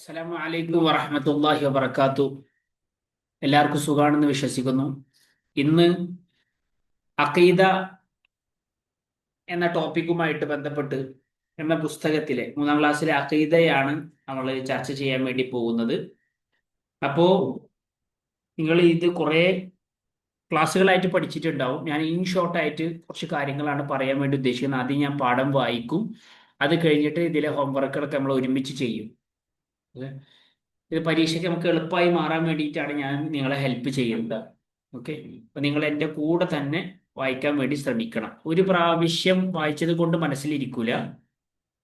അസ്സലാമു അലൈക്കും വറഹ്മത്തുള്ളാഹി വബറകാത്തു. എല്ലാവർക്കും സുഖാണെന്ന് വിശ്വസിക്കുന്നു. ഇന്ന് അഖീദ എന്ന ടോപ്പിക്കുമായിട്ട് ബന്ധപ്പെട്ട് എന്ന പുസ്തകത്തിലെ 3-ാം ക്ലാസ്സിലെ അഖീദയാണ് നമ്മൾ ചർച്ച ചെയ്യാൻ വേണ്ടി പോകുന്നത്. അപ്പോൾ നിങ്ങൾ ഇത് കുറേ ക്ലാസ്സുകളായിട്ട് പഠിച്ചിട്ടുണ്ടാവും. ഞാൻ ഇൻ ഷോർട്ടായിട്ട് കുറച്ച് കാര്യങ്ങളാണ് പറയാൻ വേണ്ടി ഉദ്ദേശിക്കുന്നത്. ആദ്യം ഞാൻ പാഠം വായിക്കും, അത് കഴിഞ്ഞിട്ട് ഇതിലെ ഹോംവർക്കുകളൊക്കെ നമ്മൾ ഒരുമിച്ച് ചെയ്യും. ഓക്കെ, ഇത് പരീക്ഷയ്ക്ക് നമുക്ക് എളുപ്പമായി മാറാൻ വേണ്ടിയിട്ടാണ് ഞാൻ നിങ്ങളെ ഹെൽപ്പ് ചെയ്യുന്നത്. ഓക്കെ, അപ്പൊ നിങ്ങൾ എൻ്റെ കൂടെ തന്നെ വായിക്കാൻ വേണ്ടി ശ്രമിക്കണം. ഒരു പ്രാവശ്യം വായിച്ചത് കൊണ്ട് മനസ്സിലിരിക്കൂല.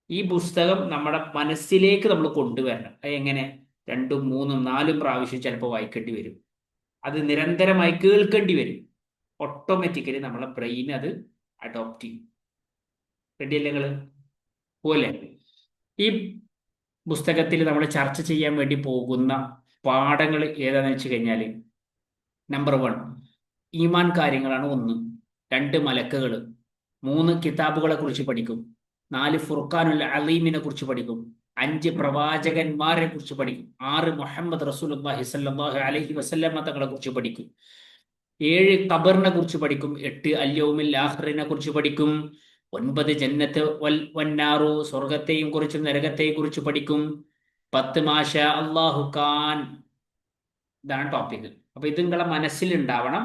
ഈ പുസ്തകം നമ്മുടെ മനസ്സിലേക്ക് നമ്മൾ കൊണ്ടുവരണം. അത് എങ്ങനെ? 2, 3, 4 പ്രാവശ്യം ചിലപ്പോൾ വായിക്കേണ്ടി വരും. അത് നിരന്തരമായി കേൾക്കേണ്ടി വരും. ഓട്ടോമാറ്റിക്കലി നമ്മളെ ബ്രെയിൻ അത് അഡോപ്റ്റ് ചെയ്യും. റെഡിയല്ലേ നിങ്ങൾ? പോലെ ഈ പുസ്തകത്തിൽ നമ്മൾ ചർച്ച ചെയ്യാൻ വേണ്ടി പോകുന്ന പാഠങ്ങൾ ഏതാണെന്ന് വെച്ച് കഴിഞ്ഞാൽ, നമ്പർ 1 ഈമാൻ കാര്യങ്ങളാണ്. 1, 2 മലക്കുകൾ, 3 കിതാബുകളെ കുറിച്ച് പഠിക്കും, 4 ഫുർഖാനുൽ അലീമിനെ കുറിച്ച് പഠിക്കും, 5 പ്രവാചകന്മാരെ കുറിച്ച് പഠിക്കും, 6 മുഹമ്മദ് റസൂലുള്ളാഹി സ്വല്ലല്ലാഹു അലൈഹി വസല്ലമ തങ്ങളെ കുറിച്ച് പഠിക്കും, 7 ഖബറിനെ കുറിച്ച് പഠിക്കും, 8 അൽ-യൗമിൽ ആഖിറിനെ കുറിച്ച് പഠിക്കും, 9 ജന്നത്ത് വന്നാറു സ്വർഗത്തെയും കുറിച്ചും നരകത്തെയും കുറിച്ച് പഠിക്കും, 10 മാഷാ അല്ലാഹു ഖാൻ. ഇതാണ് ടോപ്പിക്. അപ്പൊ ഇത് നിങ്ങളെ മനസ്സിലുണ്ടാവണം.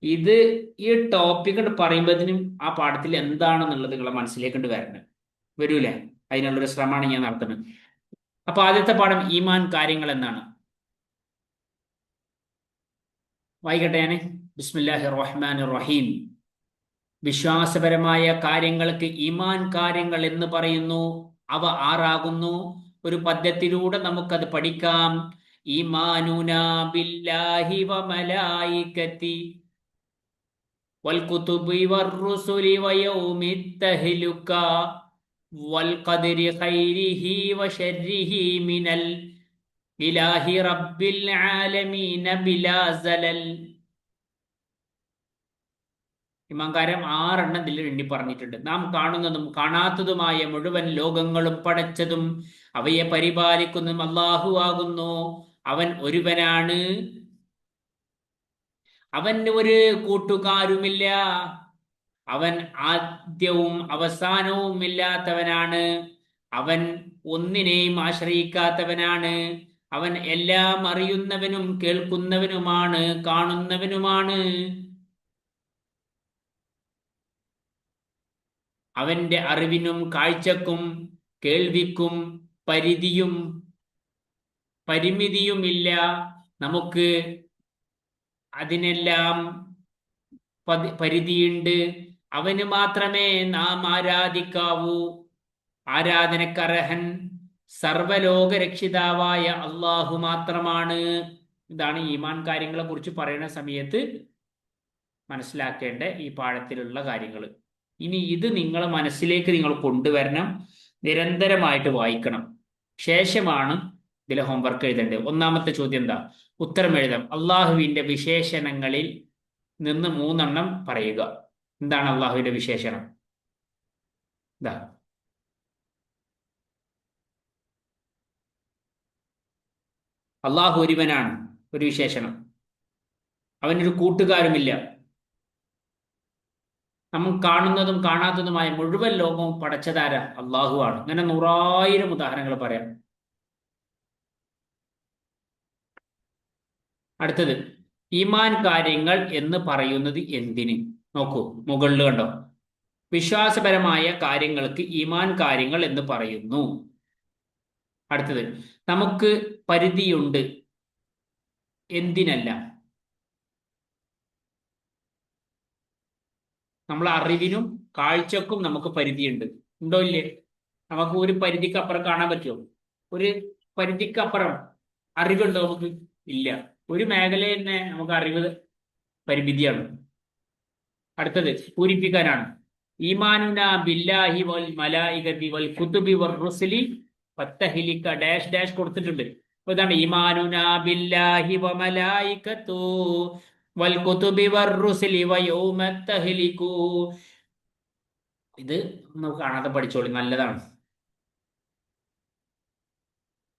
ഇത് ഈ ടോപ്പിക് പറയുമ്പോഴത്തേനും ആ പാഠത്തിൽ എന്താണെന്നുള്ളത് നിങ്ങളെ മനസ്സിലേക്ക് വരണം. വരൂലേ? അതിനുള്ളൊരു ശ്രമമാണ് ഞാൻ നടത്തുന്നത്. അപ്പൊ ആദ്യത്തെ പാഠം ഈമാൻ കാര്യങ്ങൾ എന്നാണ്. വായിക്കട്ടെ ഞാൻ. ബിസ്മില്ലാഹിർ റഹ്മാനിർ റഹീം. വിശ്വാസപരമായ കാര്യങ്ങൾക്ക് ഈമാൻ കാര്യങ്ങൾ എന്ന് പറയുന്നു. അവ 6 ഒരു പദ്യത്തിലൂടെ നമുക്കത് പഠിക്കാം. ഈമാനുനാ ബില്ലാഹി വ മലായികതി വൽ കുതുബി വർ റുസുലി വ യൗമിത് തഹ്ലുക വൽ ഖദരി ഖൈരിഹി വ ശർരിഹി മിനൽ ഇലാഹി റബ്ബിൽ ആലമീന ബിലാ സലൽ. ഇമാങ്കാരം 6 ഇതിൽ എണ്ണി പറഞ്ഞിട്ടുണ്ട്. നാം കാണുന്നതും കാണാത്തതുമായ മുഴുവൻ ലോകങ്ങളും പടച്ചതും അവയെ പരിപാലിക്കുന്നതും അല്ലാഹു ആകുന്നു. അവൻ ഒരുവനാണ്. അവന് ഒരു കൂട്ടുകാരുമില്ല. അവൻ ആദ്യവും അവസാനവും ഇല്ലാത്തവനാണ്. അവൻ ഒന്നിനെയും ആശ്രയിക്കാത്തവനാണ്. അവൻ എല്ലാം അറിയുന്നവനും കേൾക്കുന്നവനുമാണ്, കാണുന്നവനുമാണ്. അവന്റെ അറിവിനും കാഴ്ചക്കും കേൾവിക്കും പരിമിതിയുമില്ല. നമുക്ക് അതിനെല്ലാം പരിധിയുണ്ട്. അവന് മാത്രമേ നാം ആരാധിക്കാവൂ. ആരാധനക്കർഹൻ സർവലോക രക്ഷിതാവായ അള്ളാഹു മാത്രമാണ്. ഇതാണ് ഈമാൻ കാര്യങ്ങളെ കുറിച്ച് പറയുന്ന സമയത്ത് മനസ്സിലാക്കേണ്ട ഈ പാഠത്തിലുള്ള കാര്യങ്ങൾ. ഇനി ഇത് നിങ്ങളെ മനസ്സിലേക്ക് നിങ്ങൾ കൊണ്ടുവരണം. നിരന്തരമായിട്ട് വായിക്കണം. ശേഷമാണ് ഇതിലെ ഹോംവർക്ക് എഴുതേണ്ടത്. 1-ാമത്തെ ചോദ്യം എന്താ? ഉത്തരം എഴുതാം. അള്ളാഹുവിന്റെ വിശേഷണങ്ങളിൽ നിന്ന് 3 പറയുക. എന്താണ് അള്ളാഹുവിന്റെ വിശേഷണം? ഇതാ, അള്ളാഹു ഒരുവനാണ്, ഒരു വിശേഷണം. അവനൊരു കൂട്ടുകാരുമില്ല. നമ്മൾ കാണുന്നതും കാണാത്തതുമായ മുഴുവൻ ലോകവും പടച്ചതാര? അള്ളാഹു ആണ്. അങ്ങനെ 100,000 ഉദാഹരണങ്ങൾ പറയാം. അടുത്തത്, ഈമാൻ കാര്യങ്ങൾ എന്ന് പറയുന്നത് എന്തിന്? നോക്കൂ, മുകളിൽ കണ്ടോ, വിശ്വാസപരമായ കാര്യങ്ങൾക്ക് ഈമാൻ കാര്യങ്ങൾ എന്ന് പറയുന്നു. അടുത്തത്, നമുക്ക് പരിധിയുണ്ട്. എന്തിനല്ല? നമ്മളെ അറിവിനും കാഴ്ചക്കും നമുക്ക് പരിധിയുണ്ട്. ഉണ്ടോ ഇല്ലേ? നമുക്ക് ഒരു പരിധിക്കപ്പുറം കാണാൻ പറ്റുമോ? ഒരു പരിധിക്കപ്പുറം അറിവുണ്ടോ നമുക്ക്? ഇല്ല. ഒരു മേഖല തന്നെ നമുക്ക് അറിവ് പരിമിതിയാണ്. അടുത്തത് പൂരിപ്പിക്കാനാണ്. ഈമാനുന ബില്ലാഹി വൽ മലായികതി വൽ കുതുബി വർ റുസുലി ഫത്തഹ്ലിക ഡാഷ് ഡാഷ് കൊടുത്തിട്ടുണ്ട്. അപ്പൊ ഇതാണ് ഈമാനുന ബില്ലാഹി വ മലായികതു വൽ കുതുബി വർ റുസുലി വ യൗമത് തഹ്ലികു. ഇത് നമുക്ക് കാണാതെ പഠിച്ചോളി, നല്ലതാണ്.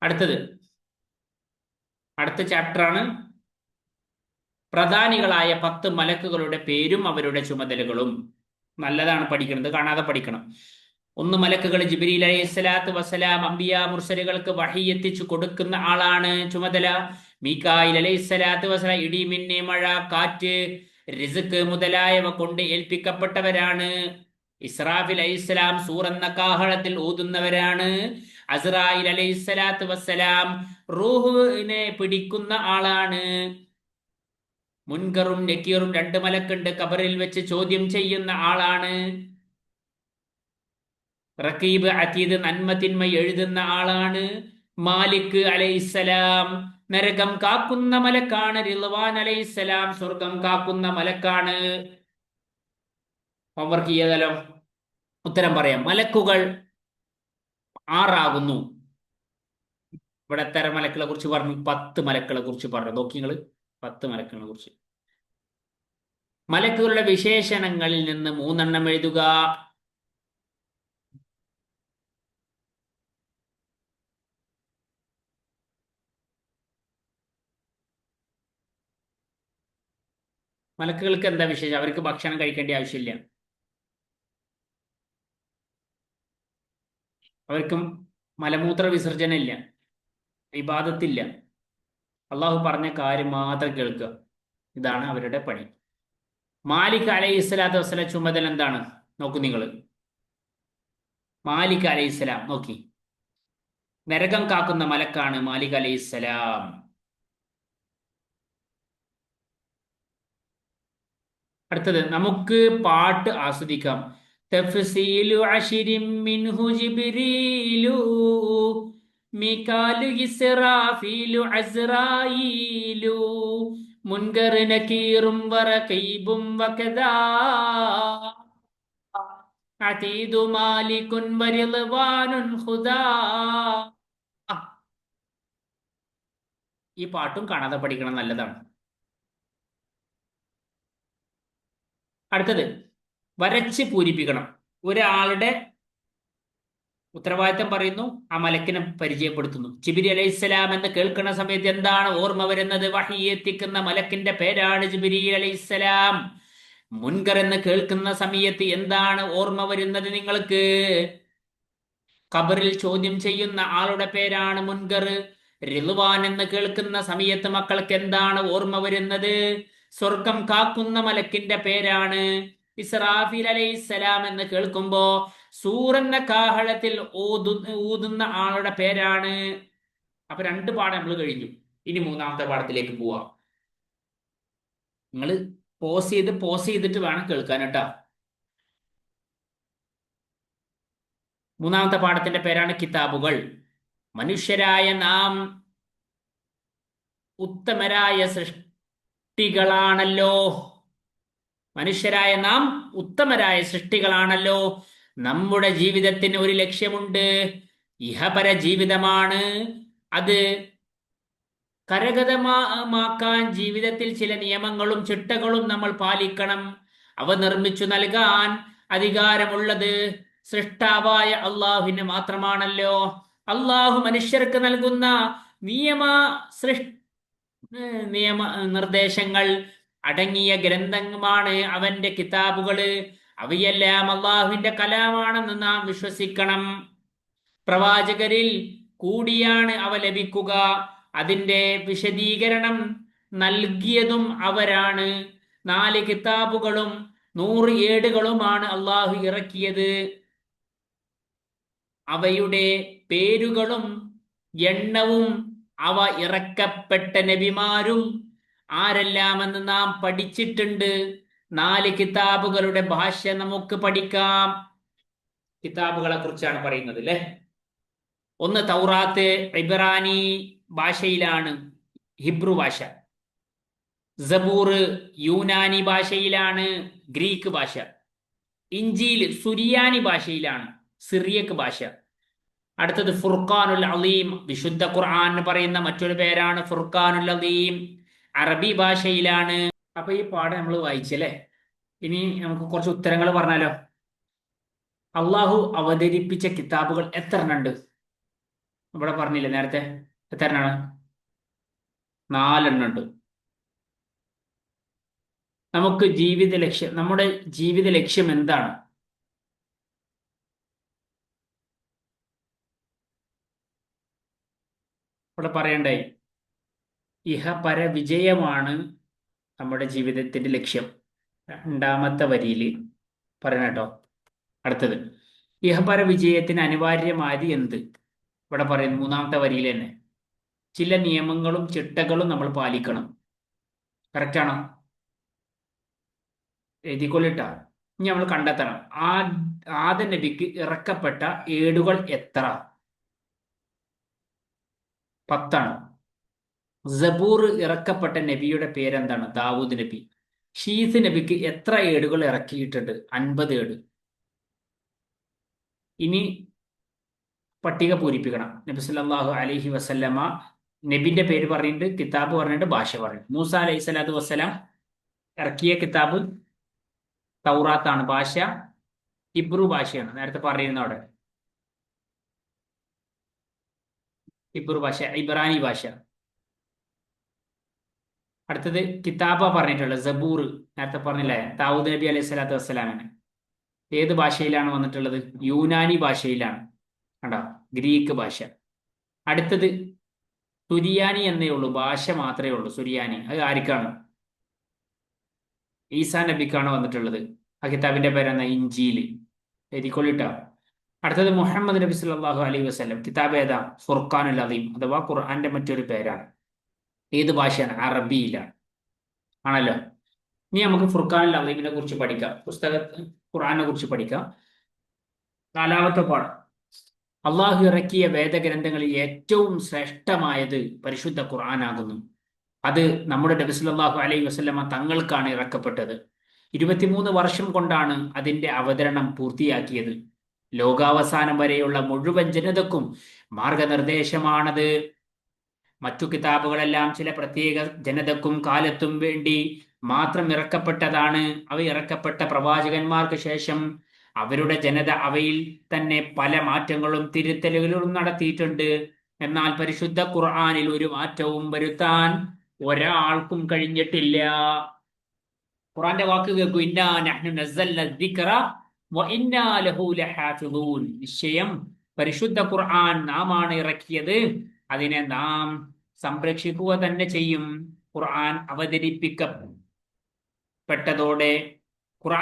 അടുത്തത്, അടുത്ത ചാപ്റ്ററാണ് പ്രധാനികളായ 10 മലക്കുകളുടെ പേരും അവരുടെ ചുമതലകളും. നല്ലതാണ് പഠിക്കുന്നത്, കാണാതെ പഠിക്കണം. 1 മലക്കുകൾ ജിബ്രീൽ അലൈഹി സ്വലാത്തു വസ്സലാം അംബിയ മുർസലുകൾക്ക് വഹി എത്തിച്ചു കൊടുക്കുന്ന ആളാണ്, ചുമതല. മീകായിൽ അലൈഹി സ്വലാത്തു വസ്സലാം ഇടി, മിന്നി, മഴ, കാറ്റ്, റിസ്ക് മുതലായവ കൊണ്ട് ഏൽപ്പിക്കപ്പെട്ടവരാണ്. ഇസ്രാഫിൽ അലൈഹിസ്സലാം സൂർ എന്ന കാഹളത്തിൽ ഊതുന്നവരാണ്. അസ്രായിൽ അലൈഹി സ്വലാത്തു വസ്സലാം റൂഹിനെ പിടിക്കുന്ന ആളാണ്. മുൻകറും നക്കീറും 2 മലക്കുണ്ട്, ഖബറിൽ വെച്ച് ചോദ്യം ചെയ്യുന്ന ആളാണ്. റഖീബ് അതീദ് നന്മ തിന്മ എഴുതുന്ന ആളാണ്. മാലിക് അലൈഹിസ്സലാം നരകം കാക്കുന്ന മലക്കാണ്. റിളവാൻ അലൈഹിസ്സലാം സ്വർഗം കാക്കുന്ന മലക്കാണ്. ഹോംവർക്ക് ചെയ്താലോ? ഉത്തരം പറയാം. മലക്കുകൾ 6 ആകുന്നു. ഇവിടെ എത്ര മലക്കുകളെ കുറിച്ച് പറഞ്ഞു? 10 മലക്കുകളെ കുറിച്ച് പറഞ്ഞു. നോക്കി നിങ്ങള്, 10 മലക്കുകളെ കുറിച്ച്. മലക്കുകളുടെ വിശേഷണങ്ങളിൽ നിന്ന് 3 എണ്ണം എഴുതുക. മലക്കുകൾക്ക് എന്താ വിശേഷം? അവർക്ക് ഭക്ഷണം കഴിക്കേണ്ട ആവശ്യമില്ല, അവർക്കും മലമൂത്ര വിസർജന ഇല്ല, ഇബാദത്തില്ല. അള്ളാഹു പറഞ്ഞ കാര്യം മാത്രം കേൾക്കുക, ഇതാണ് അവരുടെ പണി. മാലിക് അലൈഹി സ്വലാത്തു വസ്സലാം ചുമതല എന്താണ്? നോക്കൂ നിങ്ങൾ. മാലിക് അലൈഹി സ്വലാം നോക്കി, നരകം കാക്കുന്ന മലക്കാണ് മാലിക് അലൈഹി സ്വലാം. അടുത്തത് നമുക്ക് പാട്ട് ആസ്വദിക്കാം. തഫ്സീലു അശ്രിം മിൻഹു ജിബ്രീലു മികാലു ഇസ്റാഫീലു അസ്റായീലു മുൻകർ നകീറും വറഖീബും വകദാ അതീദു മാലികുൻ വറിളവാനുൻ ഖുദാ. ഈ പാട്ടും കാണാതെ പഠിക്കണം, നല്ലതാണ്. അടുത്തത് വരച്ച് പൂരിപ്പിക്കണം. ഒരാളുടെ ഉത്തരവാദിത്തം പറയുന്നു, ആ മലക്കിനെ പരിചയപ്പെടുത്തുന്നു. ജിബ്രീൽ അലൈഹിസ്സലാം എന്ന് കേൾക്കുന്ന സമയത്ത് എന്താണ് ഓർമ്മ വരുന്നത്? വഹി എത്തിക്കുന്ന മലക്കിന്റെ പേരാണ് ജിബ്രീൽ അലൈഹിസ്സലാം. മുൻകർ എന്ന് കേൾക്കുന്ന സമയത്ത് എന്താണ് ഓർമ്മ വരുന്നത് നിങ്ങൾക്ക്? ഖബറിൽ ചോദ്യം ചെയ്യുന്ന ആളുടെ പേരാണ് മുൻകർ. റിളുവാൻ എന്ന് കേൾക്കുന്ന സമയത്ത് മക്കൾക്ക് എന്താണ് ഓർമ്മ വരുന്നത്? സ്വർഗം കാക്കുന്ന മലക്കിന്റെ പേരാണ്. ഇസ്രാഫീൽ അലൈഹിസ്സലാം എന്ന് കേൾക്കുമ്പോ സൂറെന്ന കാഹളത്തിൽ ഊതുന്ന ആളുടെ പേരാണ്. അപ്പൊ 2 പാഠം നമ്മൾ കഴിഞ്ഞു. ഇനി 3ാമത്തെ പാഠത്തിലേക്ക് പോവാം. നിങ്ങൾ പോസ് ചെയ്തിട്ട് വേണം കേൾക്കാൻ കേട്ടോ. 3ാമത്തെ പാഠത്തിന്റെ പേരാണ് കിതാബുകൾ. മനുഷ്യരായ നാം ഉത്തമരായ സൃഷ്ടികളാണല്ലോ. മനുഷ്യരായ നാം ഉത്തമരായ സൃഷ്ടികളാണല്ലോ. നമ്മുടെ ജീവിതത്തിന് ഒരു ലക്ഷ്യമുണ്ട്, ഇഹപര ജീവിതമാണ്. അത് കരഗതമാക്കാൻ ജീവിതത്തിൽ ചില നിയമങ്ങളും ചിട്ടകളും നമ്മൾ പാലിക്കണം. അവ നിർമ്മിച്ചു നൽകാൻ അധികാരമുള്ളത് സൃഷ്ടാവായ അള്ളാഹുവിന് മാത്രമാണല്ലോ. അള്ളാഹു മനുഷ്യർക്ക് നൽകുന്ന നിയമ നിർദ്ദേശങ്ങൾ അടങ്ങിയ ഗ്രന്ഥമാണ് അവന്റെ കിതാബുകള്. അവയെല്ലാം അള്ളാഹുവിന്റെ കലാമാണെന്ന് നാം വിശ്വസിക്കണം. പ്രവാചകരിൽ കൂടിയാണ് അവ ലഭിക്കുക. അതിന്റെ വിശദീകരണം നൽകിയതും അവരാണ്. 4 കിതാബുകളും 100 ഏടുകളുമാണ് അള്ളാഹു ഇറക്കിയത്. അവയുടെ പേരുകളും എണ്ണവും അവ ഇറക്കപ്പെട്ട നബിമാരും ആരെല്ലാമെന്ന് നാം പഠിച്ചിട്ടുണ്ട്. 4 കിതാബുകളുടെ ഭാഷ നമുക്ക് പഠിക്കാം. കിതാബുകളെ കുറിച്ചാണ് പറയുന്നത് അല്ലെ. 1 തൗറാത്ത് ഇബ്രാനി ഭാഷയിലാണ്, ഹിബ്രു ഭാഷ. സബൂർ യൂനാനി ഭാഷയിലാണ്, ഗ്രീക്ക് ഭാഷ. ഇഞ്ചീൽ സുറിയാനി ഭാഷയിലാണ്, സിറിയക്ക് ഭാഷ. അടുത്തത് ഫുർഖാനുൽ അലീം, വിശുദ്ധ ഖുർആൻ പറയുന്ന മറ്റൊരു പേരാണ് ഫുർഖാനുൽ അലീം, അറബി ഭാഷയിലാണ്. അപ്പൊ ഈ പാഠം നമ്മൾ വായിച്ചല്ലേ. ഇനി നമുക്ക് കുറച്ച് ഉത്തരങ്ങൾ പറഞ്ഞാലോ. അള്ളാഹു അവതരിപ്പിച്ച കിതാബുകൾ 3 എണ്ണം ഉണ്ട്? ഇവിടെ പറഞ്ഞില്ലേ നേരത്തെ, എത്ര എണ്ണാണ്? 4 ഉണ്ട്. നമ്മുടെ ജീവിത ലക്ഷ്യം എന്താണ്? ഇവിടെ പറയണ്ടേ, ഇഹപര വിജയമാണ് നമ്മുടെ ജീവിതത്തിന്റെ ലക്ഷ്യം. 2ാമത്തെ വരിയിൽ പറയണ കേട്ടോ. അടുത്തത്, ഇഹപര വിജയത്തിന് അനിവാര്യമായത് എന്ത്? ഇവിടെ പറയുന്നു 3ാമത്തെ വരിയിൽ തന്നെ ചില നിയമങ്ങളും ചിട്ടകളും നമ്മൾ പാലിക്കണം. കറക്റ്റാണോ? എഴുതിക്കൊള്ളിട്ട. ഇനി നമ്മൾ കണ്ടെത്തണം, ആ ആദ നബിക്ക് ഇറക്കപ്പെട്ട ഏടുകൾ എത്ര? 10. സബൂർ ഇറക്കപ്പെട്ട നബിയുടെ പേരെന്താണ്? ദാവൂദ് നബി. ഷീസ് നബിക്ക് എത്ര ഏടുകൾ ഇറക്കിയിട്ടുണ്ട്? 50 ഏട്. ഇനി പട്ടിക പൂരിപ്പിക്കണം. നബി സല്ലല്ലാഹു അലൈഹി വസല്ലമ നബിന്റെ പേര് പറഞ്ഞിട്ട്, കിതാബ് പറഞ്ഞിട്ട്, ഭാഷ പറഞ്ഞിട്ട്. മൂസ അലൈഹി സ്വലാത്തു വസ്സലാം ഇറക്കിയ കിതാബ് തൗറാത്താണ്, ഭാഷ ഇബ്രു ഭാഷയാണ്. നേരത്തെ പറയുന്ന അവിടെ ഇബ്രു ഭാഷ, ഇബ്രാനി ഭാഷ. അടുത്തത് കിതാബ പറഞ്ഞിട്ടുള്ളത് സബൂർ, നേരത്തെ പറഞ്ഞില്ലേ, ദാവൂദ് നബി അലൈഹി സ്വലാത്തു വസ്സലാമിന്. ഏത് ഭാഷയിലാണ് വന്നിട്ടുള്ളത്? യൂനാനി ഭാഷയിലാണ്. കണ്ടോ, ഗ്രീക്ക് ഭാഷ. അടുത്തത് സുരിയാനി എന്നേ ഉള്ളൂ, ഭാഷ മാത്രമേ ഉള്ളൂ സുരിയാനി. അത് ആർക്കാണ്? ഈസാ നബിക്കാണ് വന്നിട്ടുള്ളത്. ആ കിതാബിന്റെ പേരെന്താ? ഇഞ്ചീല്. എഴുതിക്കൊള്ളിട്ടോ. അടുത്തത് മുഹമ്മദ് നബി സല്ലല്ലാഹു അലൈഹി വസല്ലം. കിതാബ് ഏതാ? ഫുർഖാനുൽ അദീം, അഥവാ ഖുർആന്റെ മറ്റൊരു പേരാണ്. ഏത് ഭാഷയാണ്? അറബിയിലാണ്. ആണല്ലോ. ഇനി നമുക്ക് ഫുർഖാനുൽ അദീമിനെ കുറിച്ച് പഠിക്കാം. ഖുർആനെ കുറിച്ച് പഠിക്കാം. 4ാമത്തെ പാഠം, അള്ളാഹു ഇറക്കിയ വേദഗ്രന്ഥങ്ങളിൽ ഏറ്റവും ശ്രേഷ്ഠമായത് പരിശുദ്ധ ഖുർആനാകുന്നു. അത് നമ്മുടെ നബി സല്ലല്ലാഹു അലൈഹി വസല്ലമ തങ്ങൾക്കാണ് ഇറക്കപ്പെട്ടത്. 23 വർഷം കൊണ്ടാണ് അതിന്റെ അവതരണം പൂർത്തിയാക്കിയത്. ലോകാവസാനം വരെയുള്ള മുഴുവൻ ജനതക്കും മാർഗനിർദ്ദേശമാണത്. മറ്റു കിതാബുകളെല്ലാം ചില പ്രത്യേക ജനതക്കും കാലത്തും വേണ്ടി മാത്രം ഇറക്കപ്പെട്ടതാണ്. അവ ഇറക്കപ്പെട്ട പ്രവാചകന്മാർക്ക് ശേഷം അവരുടെ ജനത അവയിൽ തന്നെ പല മാറ്റങ്ങളും തിരുത്തലുകളും നടത്തിയിട്ടുണ്ട്. എന്നാൽ പരിശുദ്ധ ഖുർആനിൽ ഒരു മാറ്റവും വരുത്താൻ ഒരാൾക്കും കഴിഞ്ഞിട്ടില്ല. ഖുർആന്റെ വാക്ക് കേൾക്കൂ, ഇന്നാ നഹ്നു നസ്സൽന ദിക്റ വ ഇന്നാ ലഹു ലഹാഫിളൂൻ. നിശ്ചയം പരിശുദ്ധ ഖുർആൻ നാമാണ് ഇറക്കിയത്, അതിനെ നാം സംരക്ഷിക്കുക തന്നെ ചെയ്യും. ഖുർആൻ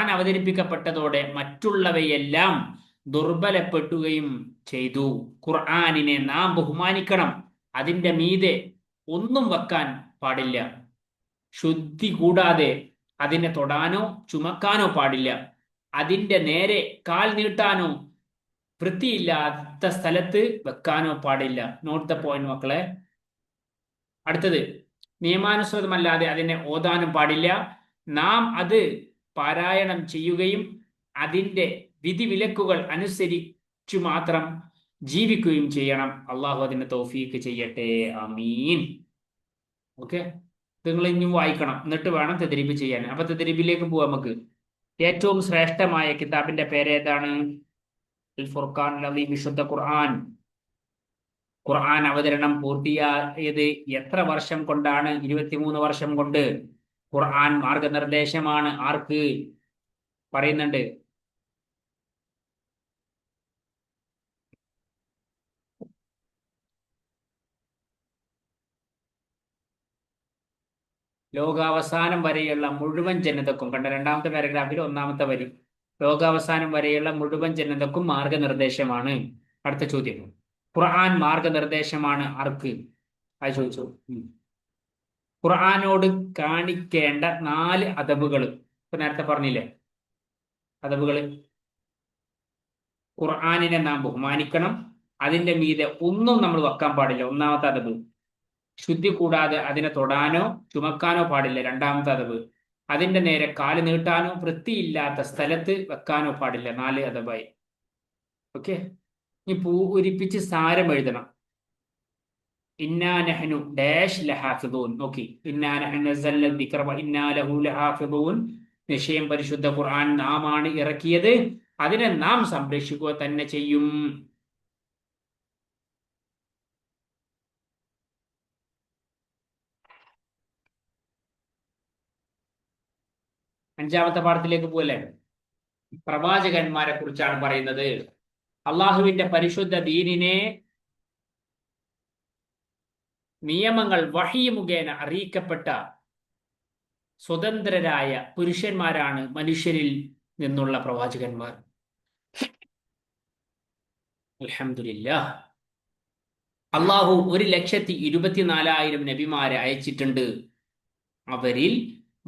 അവതരിപ്പിക്കപ്പെട്ടതോടെ മറ്റുള്ളവയെല്ലാം ദുർബലപ്പെടുകയും ചെയ്തു. ഖുർആനിനെ നാം ബഹുമാനിക്കണം. അതിന്റെ മീതെ ഒന്നും വെക്കാൻ പാടില്ല. ശുദ്ധി കൂടാതെ അതിനെ തൊടാനോ ചുമക്കാനോ പാടില്ല. അതിന്റെ നേരെ കാൽ നീട്ടാനോ വൃത്തിയില്ലാത്ത സ്ഥലത്ത് വെക്കാനോ പാടില്ല. നോട്ട് ദ പോയിന്റ് മക്കളെ. അടുത്തത്, നിയമാനുസൃതമല്ലാതെ അതിനെ ഓതാനും പാടില്ല. നാം അത് പാരായണം ചെയ്യുകയും അതിന്റെ വിധിവിലക്കുകൾ അനുസരിച്ചു മാത്രം ജീവിക്കുകയും ചെയ്യണം. അള്ളാഹു അതിന് തൗഫീക്ക് ചെയ്യട്ടെ. ആമീൻ. ഓക്കെ, നിങ്ങൾ ഇനിയും വായിക്കണം, എന്നിട്ട് വേണം തദ്രീബ് ചെയ്യാൻ. അപ്പൊ തദ്രീബിലേക്ക് പോവാം. നമുക്ക് ഏറ്റവും ശ്രേഷ്ഠമായ കിതാബിന്റെ പേരേതാണ്? അൽ ഫുർഖാനുൽ അദീം, വിശുദ്ധ ഖുർആൻ. ഖുർആൻ അവതരണം പൂർത്തിയായത് എത്ര വർഷം കൊണ്ടാണ്? 23 വർഷം കൊണ്ട്. ഖുർആൻ മാർഗനിർദ്ദേശമാണ്. ആർക്ക്? പറയുന്നുണ്ട്, ലോകാവസാനം വരെയുള്ള മുഴുവൻ ജനതക്കും. കണ്ട 2ാമത്തെ പാരഗ്രാഫിൽ 1ാമത്തെ വരി, ലോകാവസാനം വരെയുള്ള മുഴുവൻ ജനതക്കും മാർഗനിർദ്ദേശമാണ്. അടുത്ത ചോദ്യം, ഖുർആൻ മാർഗനിർദ്ദേശമാണ് ആർക്ക്? അത് ചോദിച്ചു. ഖുർആനോട് കാണിക്കേണ്ട 4 അദബുകൾ ഇപ്പൊ നേരത്തെ പറഞ്ഞില്ലേ. അദബുകൾ: ഖുർആനിനെ നാം ബഹുമാനിക്കണം. അതിന്റെ മീതെ ഒന്നും നമ്മൾ വെക്കാൻ പാടില്ല, 1ാമത്തെ അദബ്. ശുദ്ധി കൂടാതെ അതിനെ തൊടാനോ ചുമക്കാനോ പാടില്ല, 2ാമത്തെ അദബ്. അതിന്റെ നേരെ കാല് നീട്ടാനോ വൃത്തിയില്ലാത്ത സ്ഥലത്ത് വെക്കാനോ പാടില്ല, 4 അദബായി. ഓക്കെ, ഇനി പൂരിപ്പിച്ച് സാരം എഴുതണം. ഇന്നാ നഹ്നു ഡാഷ് ലഹാഫിദൂൻ. നോക്കി, ഇന്നാ നഹ്നു നസ്സൽന ദിക്റ വ ഇന്നാ ലഹു ലഹാഫിദൂൻ. നിശ്ചയം പരിശുദ്ധ ഖുർആൻ നാമാണ് ഇറക്കിയത്, അതിനെ നാം സംരക്ഷിക്കുക തന്നെ ചെയ്യും. അഞ്ചാമത്തെ പാഠത്തിലേക്ക് പോലെ പ്രവാചകന്മാരെ കുറിച്ചാണ് പറയുന്നത്. അള്ളാഹുവിന്റെ പരിശുദ്ധ ദീനിനെ നിയമങ്ങൾ വഹി മുഖേന അറിയിക്കപ്പെട്ട സ്വതന്ത്രരായ പുരുഷന്മാരാണ് മനുഷ്യരിൽ നിന്നുള്ള പ്രവാചകന്മാർ. അൽഹംദുലില്ലാഹ്. അള്ളാഹു 1,24,000 നബിമാരെ അയച്ചിട്ടുണ്ട്. അവരിൽ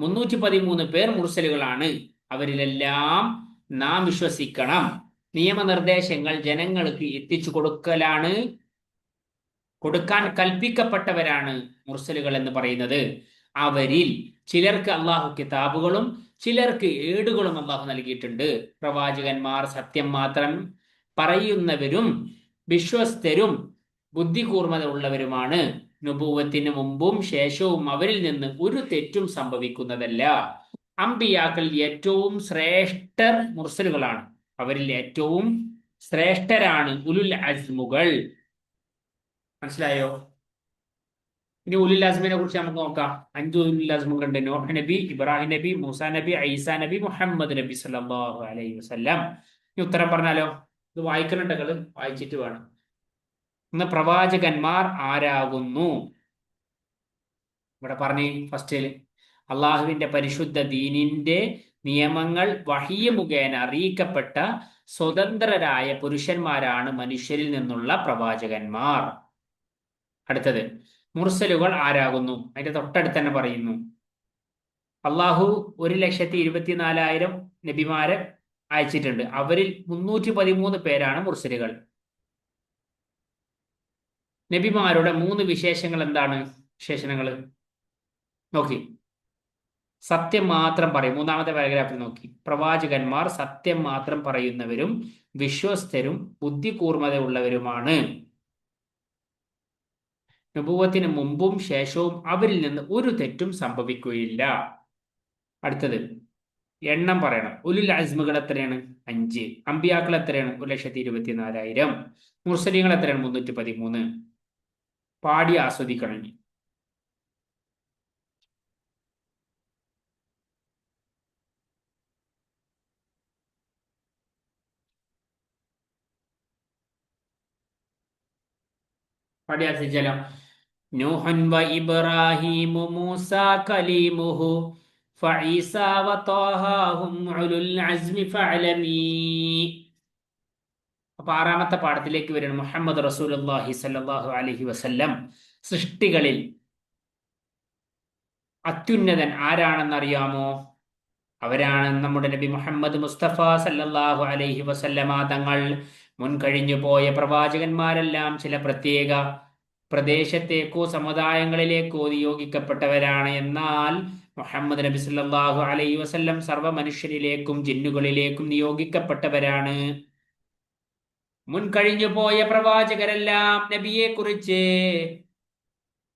313 പേർ മുർസലുകളാണ്. അവരിലെല്ലാം നാം വിശ്വസിക്കണം. നിയമനിർദ്ദേശങ്ങൾ ജനങ്ങൾക്ക് എത്തിച്ചു കൊടുക്കാൻ കൽപ്പിക്കപ്പെട്ടവരാണ് മുർസലുകൾ എന്ന് പറയുന്നത്. അവരിൽ ചിലർക്ക് അള്ളാഹു കിതാബുകളും ചിലർക്ക് ഏടുകളും അള്ളാഹു നൽകിയിട്ടുണ്ട്. പ്രവാചകന്മാർ സത്യം മാത്രം പറയുന്നവരും വിശ്വസ്തരും ബുദ്ധികൂർമ്മത ഉള്ളവരുമാണ്. നുബുവത്തിന് മുമ്പും ശേഷവും അവരിൽ നിന്ന് ഒരു തെറ്റും സംഭവിക്കുന്നതല്ല. അമ്പിയാക്കൾ ഏറ്റവും ശ്രേഷ്ഠർ മുർസലുകളാണ്. അവരിൽ ഏറ്റവും ശ്രേഷ്ഠരാണ് ഉലുൽ അസ്മുകൾ. മനസ്സിലായോ? ഇനി ഉലുൽ അസ്മിനെ കുറിച്ച് നമുക്ക് നോക്കാം. 5 ഉലുൽ അസ്മുകൾ ഉണ്ട്. നോഹ് നബി, ഇബ്രാഹിം നബി, മൂസാ നബി, ഈസാ നബി, മുഹമ്മദ് നബി സല്ലല്ലാഹു അലൈഹി വസല്ലം. ഇനി ഉത്തരം പറഞ്ഞാലോ? ഇത് വായിക്കുന്നുണ്ടെങ്കിൽ വായിച്ചിട്ട് വേണം. ഇന്ന് പ്രവാചകന്മാർ ആരാകുന്നു? ഇവിടെ പറഞ്ഞ് ഫസ്റ്റില് അള്ളാഹുവിന്റെ പരിശുദ്ധ ദീനിന്റെ നിയമങ്ങൾ വഹിയ മുഖേന അറിയിക്കപ്പെട്ട സ്വതന്ത്രരായ പുരുഷന്മാരാണ് മനുഷ്യരിൽ നിന്നുള്ള പ്രവാചകന്മാർ. അടുത്തത് മുർസലുകൾ ആരാകുന്നു? അതിന്റെ തൊട്ടടുത്ത് തന്നെ പറയുന്നു. അള്ളാഹു 1,24,000 നബിമാരെ അയച്ചിട്ടുണ്ട്. അവരിൽ 313 പേരാണ് മുർസലുകൾ. നബിമാരുടെ 3 വിശേഷങ്ങൾ എന്താണ്? വിശേഷണങ്ങൾ നോക്കി. സത്യം മാത്രം പറയും. 3-ാമത്തെ പാരഗ്രാഫിൽ നോക്കി. പ്രവാചകന്മാർ സത്യം മാത്രം പറയുന്നവരും വിശ്വസ്തരും ബുദ്ധികൂർമ്മത ഉള്ളവരുമാണ്. നബുവത്തിന് മുമ്പും ശേഷവും അവരിൽ നിന്ന് ഒരു തെറ്റും സംഭവിക്കുകയില്ല. അടുത്തത് എണ്ണം പറയണം. ഉലുൽ അസ്മുകൾ എത്രയാണ്? 5. അമ്പിയാക്കൾ എത്രയാണ്? 1,24,000. മുർസലീങ്ങൾ എത്രയാണ്? 313. പാടി ആസ്വദിക്കണം. പാടി ആസ്വദിച്ചാലോ? നൂഹൻ വ ഇബ്രാഹീമു മൂസ കലീമുഹു ഫഈസാ വ ത്വാഹ ഹും ഉലുൽ അസ്മി ഫഅലമീ. അപ്പൊ 6-ാമത്തെ പാഠത്തിലേക്ക് വരണം. മുഹമ്മദ് റസൂലുള്ളാഹി സ്വല്ലല്ലാഹു അലൈഹി വസല്ലം സൃഷ്ടികളിൽ അത്യുന്നതൻ ആരാണെന്നറിയാമോ? അവരാണ് നമ്മുടെ നബി മുഹമ്മദ് മുസ്തഫ സല്ലല്ലാഹു അലൈഹി വസല്ലമ തങ്ങൾ. മുൻകഴിഞ്ഞു പോയ പ്രവാചകന്മാരെല്ലാം ചില പ്രത്യേക പ്രദേശത്തേക്കോ സമുദായങ്ങളിലേക്കോ നിയോഗിക്കപ്പെട്ടവരാണ്. എന്നാൽ മുഹമ്മദ് നബി സല്ലല്ലാഹു അലൈഹി വസല്ലം സർവ്വ മനുഷ്യരിലേക്കും ജിന്നുകളിലേക്കും നിയോഗിക്കപ്പെട്ടവരാണ്. മുൻകഴിഞ്ഞു പോയ പ്രവാചകരെല്ലാം നബിയെ കുറിച്ച്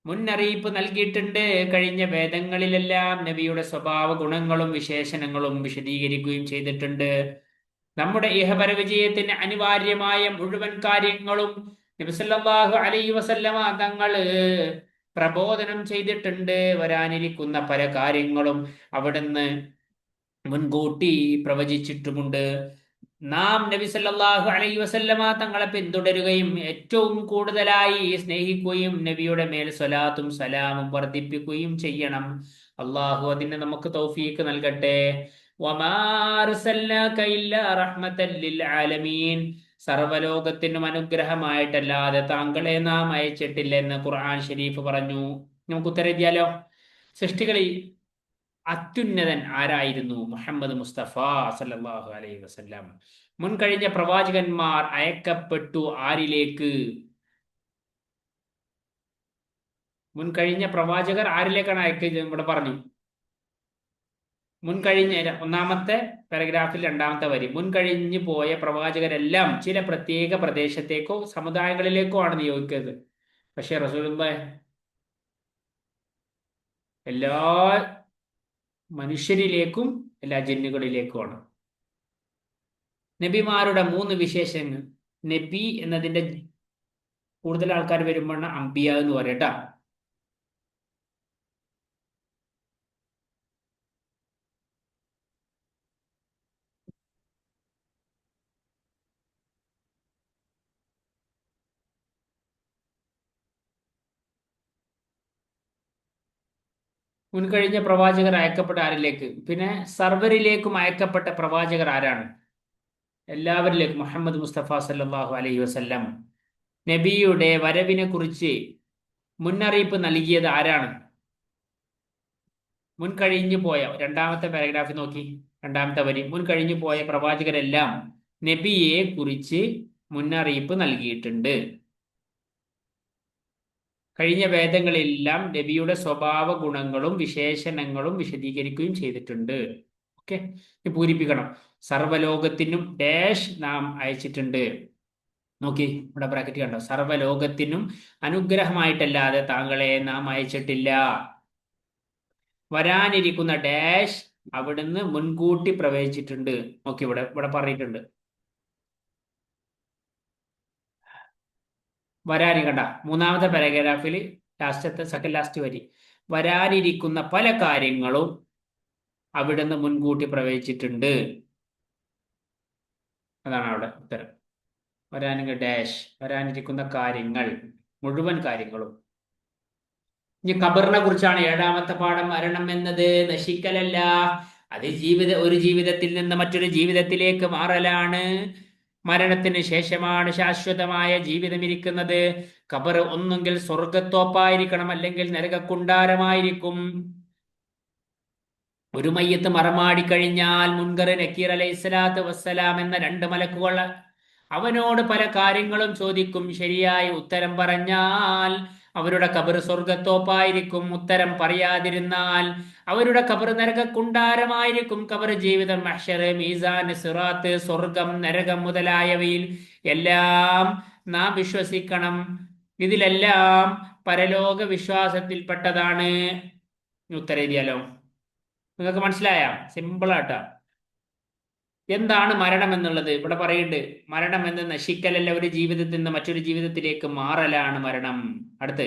മുന്നറിയിപ്പ് നൽകിയിട്ടുണ്ട്. കഴിഞ്ഞ വേദങ്ങളിലെല്ലാം നബിയുടെ സ്വഭാവ ഗുണങ്ങളും വിശേഷണങ്ങളും വിശദീകരിക്കുകയും ചെയ്തിട്ടുണ്ട്. നമ്മുടെ ഇഹപര വിജയത്തിന് അനിവാര്യമായ മുഴുവൻ കാര്യങ്ങളും നബി സല്ലല്ലാഹു അലൈഹി വസല്ലമ തങ്ങള് പ്രബോധനം ചെയ്തിട്ടുണ്ട്. വരാനിരിക്കുന്ന പല കാര്യങ്ങളും അവിടുന്ന് മുൻകൂട്ടി പ്രവചിച്ചിട്ടുമുണ്ട്. നാം നബി സല്ലല്ലാഹു അലൈഹി വസല്ലമ തങ്ങളെ പിന്തുടരുകയും ഏറ്റവും കൂടുതലായി സ്നേഹിക്കുകയും നബിയുടെ മേൽ സ്വലാത്തും സലാമും വർദ്ധിപ്പിക്കുകയും ചെയ്യണം. അള്ളാഹു അതിന് നമുക്ക് തൗഫീക്ക് നൽകട്ടെ. വമാ അർസൽനാക ഇല്ലാ റഹ്മത്തൻ ലിൽ ആലമീൻ. സർവ്വലോകത്തിനും അനുഗ്രഹമായിട്ടല്ലാതെ താങ്കളെ നാം അയച്ചിട്ടില്ല എന്ന് ഖുർആൻ ഷരീഫ് പറഞ്ഞു. നമുക്ക് ഉത്തരം സൃഷ്ടികളിൽ അത്യുന്നതൻ ആരായിരുന്നു? മുഹമ്മദ് മുസ്തഫ സല്ലല്ലാഹു അലൈഹി വസല്ലം. മുൻകഴിഞ്ഞ പ്രവാചകന്മാർ അയക്കപ്പെട്ടു ആരിലേക്ക്? മുൻകഴിഞ്ഞ പ്രവാചകർ ആരിലേക്കാണ് അയക്കുക? ഇവിടെ പറഞ്ഞു. മുൻകഴിഞ്ഞ 1-ാമത്തെ പാരഗ്രാഫിൽ 2-ാമത്തെ വരി. മുൻകഴിഞ്ഞു പോയ പ്രവാചകരെല്ലാം ചില പ്രത്യേക പ്രദേശത്തേക്കോ സമുദായങ്ങളിലേക്കോ ആണ് നിയോഗിക്കുന്നത്. പക്ഷെ റസൂലുള്ളാഹി എല്ലാ മനുഷ്യരിലേക്കും എല്ലാ ജിന്നുകളിലേക്കുമാണ്. നബിമാരുടെ 3 വിശേഷങ്ങൾ. നബി എന്നതിന്റെ കൂടുതൽ ആൾക്കാർ വരുമ്പോഴാണ് അംബിയ എന്ന് പറയട്ടാ. മുൻകഴിഞ്ഞ പ്രവാചകർ അയക്കപ്പെട്ട ആരിലേക്ക്? പിന്നെ സർവരിലേക്കും അയക്കപ്പെട്ട പ്രവാചകർ ആരാണ്? എല്ലാവരിലേക്കും മുഹമ്മദ് മുസ്തഫ സല്ലല്ലാഹു അലൈഹി വസല്ലം. നബിയുടെ വരവിനെ കുറിച്ച് മുന്നറിയിപ്പ് നൽകിയത് ആരാണ്? മുൻകഴിഞ്ഞു പോയ രണ്ടാമത്തെ പാരഗ്രാഫിൽ നോക്കി, രണ്ടാമത്തെ വരി. മുൻകഴിഞ്ഞു പോയ പ്രവാചകരെല്ലാം നബിയെ കുറിച്ച് മുന്നറിയിപ്പ് നൽകിയിട്ടുണ്ട്. കഴിഞ്ഞ വേദങ്ങളെല്ലാം നബിയുടെ സ്വഭാവ ഗുണങ്ങളും വിശേഷണങ്ങളും വിശദീകരിക്കുകയും ചെയ്തിട്ടുണ്ട്. ഓക്കെ, പൂരിപ്പിക്കണം. സർവലോകത്തിനും ഡാഷ് നാം അയച്ചിട്ടുണ്ട്. നോക്കി, ഇവിടെ ബ്രാക്കറ്റ് കണ്ടോ? സർവലോകത്തിനും അനുഗ്രഹമായിട്ടല്ലാതെ താങ്കളെ നാം അയച്ചിട്ടില്ല. വരാനിരിക്കുന്ന ഡാഷ് അവിടുന്ന് മുൻകൂട്ടി പ്രവചിച്ചിട്ടുണ്ട്. നോക്കി, ഇവിടെ പറഞ്ഞിട്ടുണ്ട്. കണ്ട മൂന്നാമത്തെ പാരഗ്രാഫിൽ ലാസ്റ്റത്തെ സെക്കൻഡ് ലാസ്റ്റ് വരി, വരാനിരിക്കുന്ന പല കാര്യങ്ങളും അവിടുന്ന് മുൻകൂട്ടി പ്രവചിച്ചിട്ടുണ്ട്. അതാണ് അവിടെ ഉത്തരം. വരാനിരിക്കുന്ന കാര്യങ്ങൾ, മുഴുവൻ കാര്യങ്ങളും. ഇനി ഖബറിനെ കുറിച്ചാണ് ഏഴാമത്തെ പാഠം. മരണം എന്നത് നശിക്കലല്ല, അത് ഒരു ജീവിതത്തിൽ നിന്ന് മറ്റൊരു ജീവിതത്തിലേക്ക് മാറലാണ്. മരണത്തിന് ശേഷമാണ് ശാശ്വതമായ ജീവിതം ഇരിക്കുന്നത്. ഖബർ ഒന്നുകിൽ സ്വർഗത്തോപ്പായിരിക്കണം, അല്ലെങ്കിൽ നരകക്കുണ്ടാരമായിരിക്കും. ഒരു മയ്യത്ത് മറമാടിക്കഴിഞ്ഞാൽ മുൻകർ നക്കീർ അലൈഹിസ്സലാത്തു വസ്സലാം എന്ന രണ്ട് മലക്കുകൾ അവനോട് പല കാര്യങ്ങളും ചോദിക്കും. ശരിയായ ഉത്തരം പറഞ്ഞാൽ അവരുടെ ഖബർ സ്വർഗത്തോപ്പായിരിക്കും. ഉത്തരം പറയാതിരുന്നാൽ അവരുടെ ഖബർ നരകക്കുണ്ടാരമായിരിക്കും. ഖബർ ജീവിതം, മഹ്ശർ, മീസാൻ, സിറാത്ത്, സ്വർഗം, നരകം മുതലായവയിൽ എല്ലാം നാം വിശ്വസിക്കണം. ഇതിലെല്ലാം പരലോക വിശ്വാസത്തിൽപ്പെട്ടതാണ്. ഉത്തരം എഴുതിയാലോ? നിങ്ങൾക്ക് മനസ്സിലായ? സിമ്പിളാട്ടാ. എന്താണ് മരണം എന്നുള്ളത് ഇവിടെ പറയുന്നുണ്ട്. മരണം എന്ന് നശിക്കലല്ല, ഒരു ജീവിതത്തിൽ നിന്ന് മറ്റൊരു ജീവിതത്തിലേക്ക് മാറലാണ് മരണം. അടുത്ത്,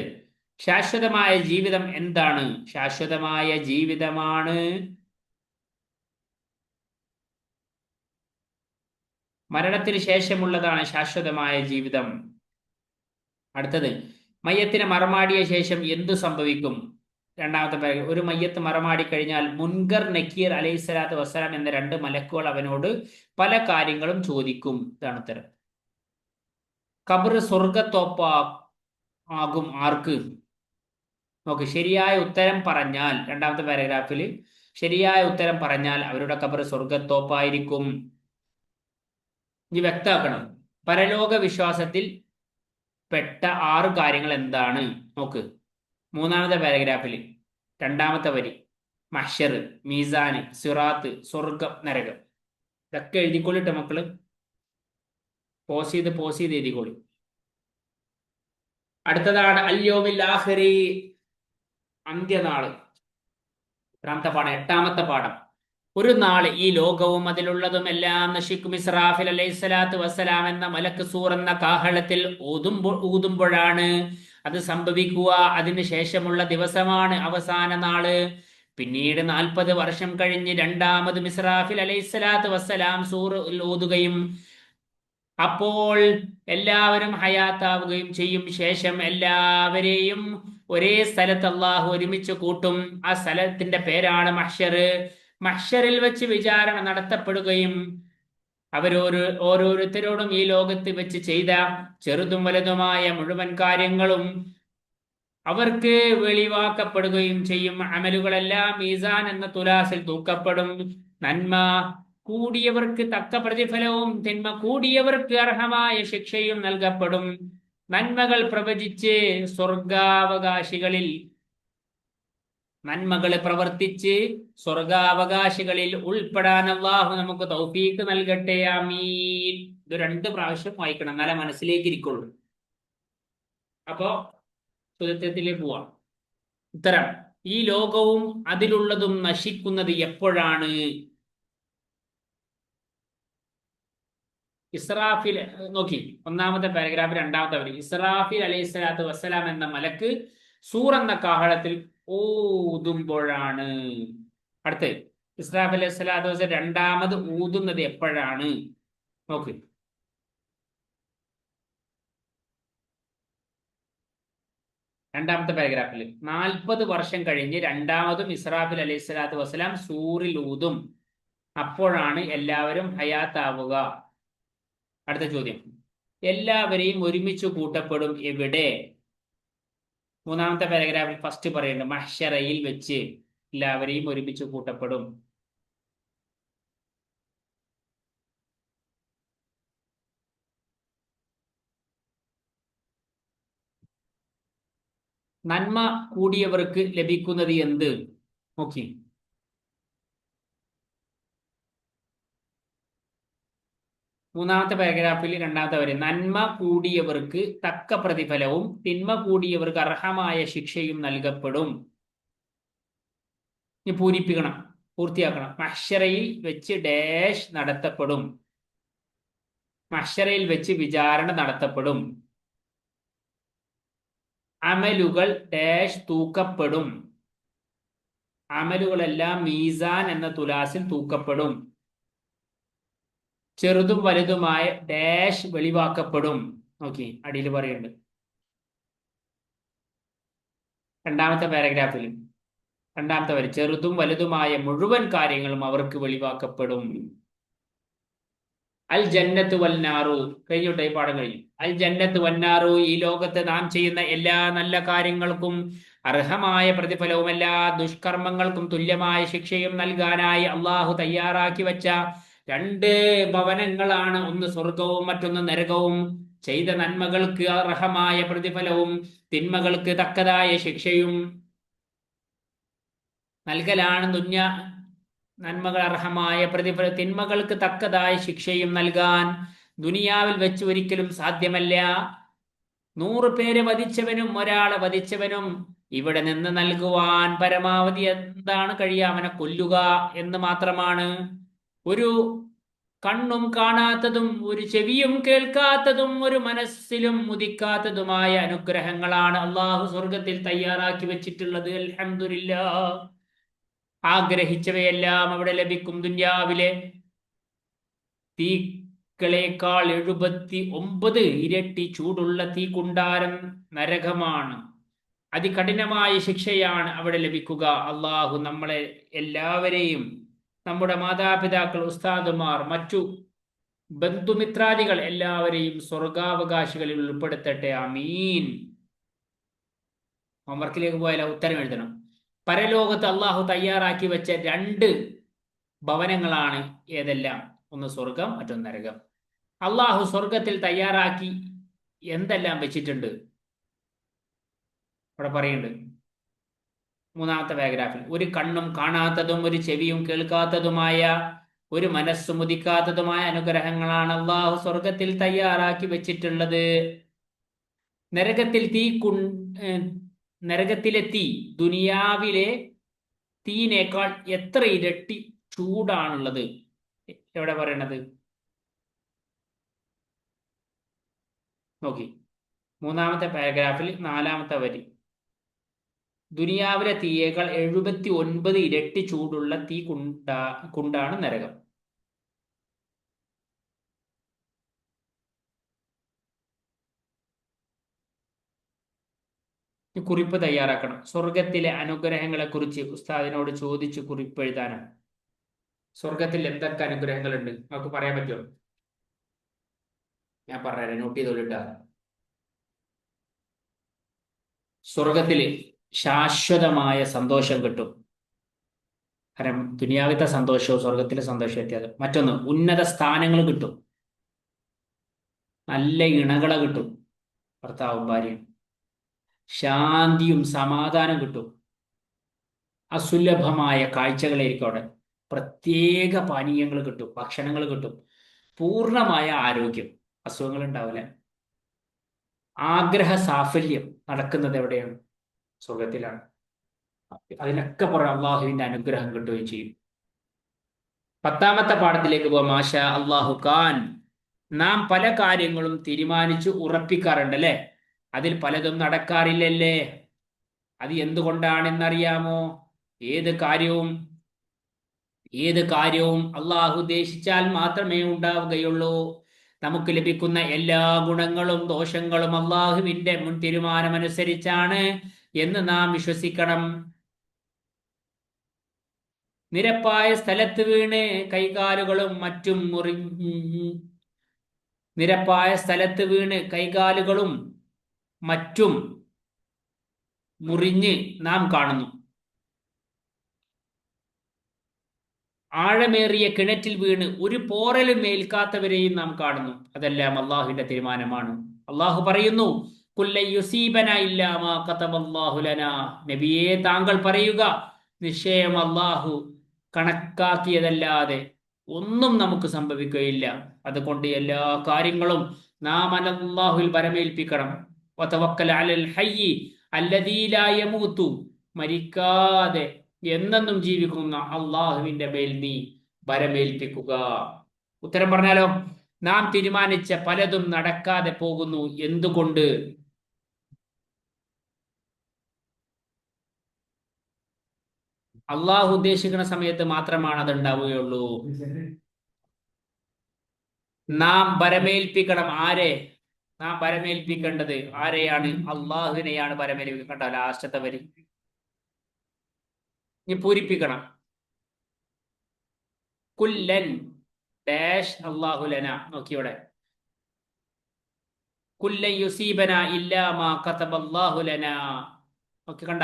ശാശ്വതമായ ജീവിതം എന്താണ്? ശാശ്വതമായ ജീവിതമാണ് മരണത്തിന് ശേഷമുള്ളതാണ് ശാശ്വതമായ ജീവിതം. അടുത്തത്, മയ്യത്തിനെ മറമാടിയ ശേഷം എന്തു സംഭവിക്കും? രണ്ടാമത്തെ പാരഗ്രാഫ്, ഒരു മയ്യത്ത് മറമാടി കഴിഞ്ഞാൽ മുൻകർ നക്കീർ അലൈഹിസ്സലാത്തു വസ്സലാം എന്ന രണ്ട് മലക്കുകൾ അവനോട് പല കാര്യങ്ങളും ചോദിക്കും. ഇതാണ് ഉത്തരം. ഖബർ സ്വർഗത്തോപ്പാകും ആർക്ക്? നോക്ക്, ശരിയായ ഉത്തരം പറഞ്ഞാൽ, രണ്ടാമത്തെ പാരഗ്രാഫിൽ ശരിയായ ഉത്തരം പറഞ്ഞാൽ അവരുടെ ഖബർ സ്വർഗത്തോപ്പായിരിക്കും. ഇനി വ്യക്തമാക്കണം. പരലോക വിശ്വാസത്തിൽ പെട്ട 6 കാര്യങ്ങൾ എന്താണ്? നോക്ക്, മൂന്നാമത്തെ പാരഗ്രാഫിൽ രണ്ടാമത്തെ വരി, മഹ്ശർ, മീസാന്, സിറാത്ത്, സ്വർഗം, നരകം. ഇതൊക്കെ എഴുതിക്കൊള്ളിട്ട് മക്കള്. പോസ് ചെയ്ത് എഴുതിക്കോളി. അടുത്തതാണ് അൽയൗമിൽ ആഖിരി, അന്ത്യനാള്. എട്ടാമത്തെ പാഠം. ഒരു നാള് ഈ ലോകവും അതിലുള്ളതും എല്ലാം നശിക്കും. ഇസ്രാഫിൽ അലൈഹിസ്സലാത്തു വസ്സലാം എന്ന മലക്ക് സൂർ എന്ന കാഹളത്തിൽ ഊതുമ്പോഴാണ് അത് സംഭവിക്കുക. അതിന് ശേഷമുള്ള ദിവസമാണ് അവസാന നാള്. പിന്നീട് 40 വർഷം കഴിഞ്ഞ് രണ്ടാമത് ഇസ്രാഫിൽ അലൈഹിസ്സലാത്തു വസ്സലാം സൂർ ഊതുകയും അപ്പോൾ എല്ലാവരും ഹയാത്താവുകയും ചെയ്യും. ശേഷം എല്ലാവരെയും ഒരേ സ്ഥലത്ത് അള്ളാഹു ഒരുമിച്ച് കൂട്ടും. ആ സ്ഥലത്തിന്റെ പേരാണ് മഹ്ശർ. മഹ്ശറിൽ വെച്ച് വിചാരണ നടത്തപ്പെടുകയും ഓരോരുത്തരോടും ഈ ലോകത്ത് വെച്ച് ചെയ്ത ചെറുതും വലുതുമായ മുഴുവൻ കാര്യങ്ങളും അവർക്ക് വെളിവാക്കപ്പെടുകയും ചെയ്യും. അമലുകളെല്ലാം മീസാൻ എന്ന തുലാസിൽ തൂക്കപ്പെടും. നന്മ കൂടിയവർക്ക് തക്ക പ്രതിഫലവും തിന്മ കൂടിയവർക്ക് അർഹമായ ശിക്ഷയും നൽകപ്പെടും. നന്മകൾ പ്രവചിച്ച് നന്മകൾ പ്രവർത്തിച്ച് സ്വർഗാവകാശികളിൽ ഉൾപ്പെടാൻ അല്ലാഹു നമുക്ക് തൗഫീഖ് നൽകട്ടെ. ആമീൻ. ഇത് 2 പ്രാവശ്യം വായിക്കണം, എന്നാലേ മനസ്സിലേക്ക് ഇരിക്കുള്ളൂ. അപ്പോ ചോദ്യത്തിലേക്ക് പോവാം. ഉത്തരം, ഈ ലോകവും അതിലുള്ളതും നശിക്കുന്നത് എപ്പോഴാണ്? ഇസ്രാഫിൽ നോക്കി, ഒന്നാമത്തെ പാരഗ്രാഫ് രണ്ടാമത്തെ വരി. ഇസ്രാഫിൽ അലൈഹിസ്സലാത്തു വസ്സലാം എന്ന മലക്ക് സൂർ എന്ന കാഹളത്തിൽ ഊതുമ്പോഴാണ്. അടുത്ത്, ഇസ്രാഫിൽ അലൈഹിസ്സലാത്തു വസ്സലാം രണ്ടാമത് ഊതുന്നത് എപ്പോഴാണ്? നോക്ക്, രണ്ടാമത്തെ പാരഗ്രാഫിൽ 40 വർഷം കഴിഞ്ഞ് രണ്ടാമതും ഇസ്രാഫിൽ അലൈഹി സ്വലാത്തു വസ്സലാം സൂറിൽ ഊതും, അപ്പോഴാണ് എല്ലാവരും ഹയാത്താവുക. അടുത്ത ചോദ്യം, എല്ലാവരെയും ഒരുമിച്ച് കൂട്ടപ്പെടും എവിടെ? മൂന്നാമത്തെ പാരഗ്രാഫിൽ ഫസ്റ്റ് പറയുന്നുണ്ട് മഹ്ശറയിൽ വെച്ച് എല്ലാവരെയും ഒരുമിച്ച് കൂട്ടപ്പെടും. നന്മ കൂടിയവർക്ക് ലഭിക്കുന്നത് എന്ത്? നോക്കി, മൂന്നാമത്തെ പാരഗ്രാഫിൽ രണ്ടാമത്തെ വരെ, നന്മ കൂടിയവർക്ക് തക്ക പ്രതിഫലവും തിന്മ കൂടിയവർക്ക് അർഹമായ ശിക്ഷയും നൽകപ്പെടും. ഇനി പൂരിപ്പിക്കണം, പൂർത്തിയാക്കണം. മഹ്ശറയിൽ വെച്ച് ഡാഷ് നടത്തപ്പെടും. മഹ്ശറയിൽ വെച്ച് വിചാരണ നടത്തപ്പെടും. അമലുകൾ ഡാഷ് തൂക്കപ്പെടും. അമലുകളെല്ലാം മീസാൻ എന്ന തുലാസിൽ തൂക്കപ്പെടും. ചെറുതും വലുതുമായ ഡാഷ് വെളിവാക്കപ്പെടും. നോക്കി, അടിയിൽ പറയുന്നുണ്ട് രണ്ടാമത്തെ പാരഗ്രാഫിൽ രണ്ടാമത്തെ വരി, ചെറുതും വലുതുമായ മുഴുവൻ കാര്യങ്ങളും അവർക്ക് വെളിവാക്കപ്പെടും. അൽ ജന്നത്ത് വന്നാറു കഴിഞ്ഞോട്ടെ, ഈ പാഠം കഴിഞ്ഞു. അൽ ജന്നത്ത് വന്നാറു, ഈ ലോകത്ത് നാം ചെയ്യുന്ന എല്ലാ നല്ല കാര്യങ്ങൾക്കും അർഹമായ പ്രതിഫലവും എല്ലാ ദുഷ്കർമ്മങ്ങൾക്കും തുല്യമായ ശിക്ഷയും നൽകാനായി അള്ളാഹു തയ്യാറാക്കി വെച്ച 2 ഭവനങ്ങളാണ്. ഒന്ന് സ്വർഗവും മറ്റൊന്ന് നരകവും. ചെയ്ത നന്മകൾക്ക് അർഹമായ പ്രതിഫലവും തിന്മകൾക്ക് തക്കതായ ശിക്ഷയും നൽകലാണ് നന്മകൾ അർഹമായ പ്രതിഫലം, തിന്മകൾക്ക് തക്കതായ ശിക്ഷയും നൽകാൻ ദുനിയാവിൽ വെച്ച് ഒരിക്കലും സാധ്യമല്ല. 100 പേരെ വധിച്ചവനും ഒരാളെ വധിച്ചവനും ഇവിടെ നിന്ന് നൽകുവാൻ പരമാവധി എന്താണ് കഴിയുക? അവനെ കൊല്ലുക എന്ന് മാത്രമാണ്. ഒരു കണ്ണും കാണാത്തതും ഒരു ചെവിയും കേൾക്കാത്തതും ഒരു മനസ്സിലും ഉദിക്കാത്തതുമായ അനുഗ്രഹങ്ങളാണ് അള്ളാഹു സ്വർഗത്തിൽ തയ്യാറാക്കി വെച്ചിട്ടുള്ളത്. അൽഹംദുലില്ലാഹ്. ആഗ്രഹിച്ചവയെല്ലാം അവിടെ ലഭിക്കും. ദുന്യാവിലെ തീക്കളേക്കാൾ 79 ഇരട്ടി ചൂടുള്ള തീക്കുണ്ടാരം നരകമാണ്. അതികഠിനമായ ശിക്ഷയാണ് അവിടെ ലഭിക്കുക. അള്ളാഹു നമ്മളെ എല്ലാവരെയും, നമ്മുടെ മാതാപിതാക്കൾ, ഉസ്താദുമാർ, മറ്റു ബന്ധുമിത്രാദികൾ എല്ലാവരെയും സ്വർഗാവകാശികളിൽ ഉൾപ്പെടുത്തട്ടെ. ആമീൻ. ഹോംവർക്കിലേക്ക് പോയാൽ ഉത്തരം എഴുതണം. പരലോകത്ത് അള്ളാഹു തയ്യാറാക്കി വെച്ച 2 ഭവനങ്ങളാണ് ഏതെല്ലാം? ഒന്ന് സ്വർഗം, മറ്റൊന്ന് നരകം. അള്ളാഹു സ്വർഗത്തിൽ തയ്യാറാക്കി എന്തെല്ലാം വെച്ചിട്ടുണ്ട് അവിടെ പറയുന്നുണ്ട്. മൂന്നാമത്തെ പാരഗ്രാഫിൽ, ഒരു കണ്ണും കാണാത്തതും ഒരു ചെവിയും കേൾക്കാത്തതുമായ ഒരു മനസ്സും ഉദിക്കാത്തതുമായ അനുഗ്രഹങ്ങളാണ് അള്ളാഹു സ്വർഗത്തിൽ തയ്യാറാക്കി വെച്ചിട്ടുള്ളത്. നരകത്തിലെ തീ ദുനിയാവിലെ തീനേക്കാൾ എത്ര ഇരട്ടി ചൂടാണുള്ളത്? എവിടെ പറയണത്? നോക്കി, മൂന്നാമത്തെ പാരഗ്രാഫിൽ 4ാമത്തെ വരി, ദുനിയാവിലെ തീയേക്കാൾ 79 ഇരട്ടി ചൂടുള്ള തീ കുണ്ടാണ് നരകം. കുറിപ്പ് തയ്യാറാക്കണം. സ്വർഗത്തിലെ അനുഗ്രഹങ്ങളെ കുറിച്ച് ഉസ്താദിനോട് ചോദിച്ച് കുറിപ്പ് എഴുതാനാണ്. സ്വർഗത്തിൽ എന്തൊക്കെ അനുഗ്രഹങ്ങളുണ്ട് നമുക്ക് പറയാൻ പറ്റുമോ? ഞാൻ പറഞ്ഞുതരാം, നോട്ട് ചെയ്തോളിട്ടാ. സ്വർഗത്തില് ശാശ്വതമായ സന്തോഷം കിട്ടും. കാരണം ദുനിയാവിലത്തെ സന്തോഷവും സ്വർഗത്തിലെ സന്തോഷവും വ്യത്യാസം. മറ്റൊന്ന്, ഉന്നത സ്ഥാനങ്ങൾ കിട്ടും. നല്ല ഇണകളെ കിട്ടും, ഭർത്താവും ഭാര്യയും. ശാന്തിയും സമാധാനം കിട്ടും. അസുലഭമായ കാഴ്ചകളായിരിക്കും അവിടെ. പ്രത്യേക പാനീയങ്ങൾ കിട്ടും, ഭക്ഷണങ്ങൾ കിട്ടും. പൂർണ്ണമായ ആരോഗ്യം, അസുഖങ്ങൾ ഉണ്ടാവില്ല. ആഗ്രഹ സാഫല്യം നടക്കുന്നത് എവിടെയാണ്? സ്വർഗത്തിലാണ്. അതിനൊക്കെ പുറം അള്ളാഹുവിന്റെ അനുഗ്രഹം കിട്ടുകയും ചെയ്യും. 10ാമത്തെ പാഠത്തിലേക്ക് പോവാം. മാഷാ അള്ളാഹു ഖാൻ. നാം പല കാര്യങ്ങളും തീരുമാനിച്ചു ഉറപ്പിക്കാറുണ്ട് അല്ലെ? അതിൽ പലതും നടക്കാറില്ലല്ലേ? അത് എന്തുകൊണ്ടാണെന്നറിയാമോ? ഏത് കാര്യവും അള്ളാഹു ഉദ്ദേശിച്ചാൽ മാത്രമേ ഉണ്ടാവുകയുള്ളൂ. നമുക്ക് ലഭിക്കുന്ന എല്ലാ ഗുണങ്ങളും ദോഷങ്ങളും അള്ളാഹുവിന്റെ മുൻ തീരുമാനമനുസരിച്ചാണ് എന്ന് നാം വിശ്വസിക്കണം. നിരപ്പായ സ്ഥലത്ത് വീണ് കൈകാലുകളും മറ്റും നിരപ്പായ സ്ഥലത്ത് വീണ് കൈകാലുകളും മറ്റും മുറിഞ്ഞ് നാം കാണുന്നു. ആഴമേറിയ കിണറ്റിൽ വീണ് ഒരു പോറലും ഏൽക്കാത്തവരെയും നാം കാണുന്നു. അതെല്ലാം അള്ളാഹുവിന്റെ തീരുമാനമാണ്. അള്ളാഹു പറയുന്നു, നബിയെ താങ്കൾ പറയുക, നിശ്ചയം അള്ളാഹു കണക്കാക്കിയതല്ലാതെ ഒന്നും നമുക്ക് സംഭവിക്കുകയില്ല. അതുകൊണ്ട് എല്ലാ കാര്യങ്ങളും നാം അല്ലാഹുവിൽ വരമേൽപ്പിക്കണം. മരിക്കാതെ എന്നെന്നും ജീവിക്കുന്ന അള്ളാഹുവിന്റെ മേൽ നീ വരമേൽപ്പിക്കുക. ഉത്തരം പറഞ്ഞാലോ, നാം തീരുമാനിച്ച പലതും നടക്കാതെ പോകുന്നു. എന്തുകൊണ്ട്? അള്ളാഹു ഉദ്ദേശിക്കുന്ന സമയത്ത് മാത്രമാണ് അത് ഉണ്ടാവുകയുള്ളൂ. നാം വരമേൽപ്പിക്കണം. ആരെ നാം വരമേൽപ്പിക്കേണ്ടത്? ആരെയാണ്? അള്ളാഹുവിനെയാണ് വരമേൽപ്പിക്കേണ്ട. ലാസ്റ്റത്തെ വരി ഇനി പൂരിപ്പിക്കണം. കുല്ലൻ ഡാഷ് അല്ലാഹു ലന. നോക്കിയോടെ, കുല്ലൻ യുസീബന ഇല്ലാ മാ കതബല്ലാഹു ലന. നോക്കി കണ്ട,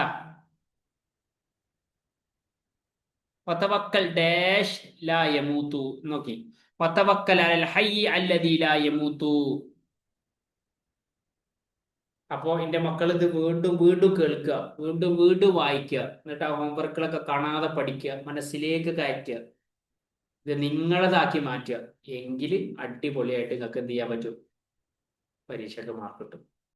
വതവക്കൽ ഡാഷ് ലാ യമൂതു. നോക്കി, വതവക്കൽ അലൽ ഹയ്യി അല്ലദീ ലാ യമൂതു. അപ്പോ എന്റെ മക്കൾ ഇത് വീണ്ടും വീണ്ടും കേൾക്കുക, വീണ്ടും വീണ്ടും വായിക്കുക, എന്നിട്ട് ആ ഹോംവർക്കുകളൊക്കെ കാണാതെ പഠിക്കുക, മനസ്സിലേക്ക് കയറ്റുക, ഇത് നിങ്ങളതാക്കി മാറ്റുക. എങ്കിൽ അടിപൊളിയായിട്ട് നിങ്ങൾക്ക് എന്ത് ചെയ്യാൻ പറ്റും? പരീക്ഷയ്ക്ക് മാർക്ക് കിട്ടും.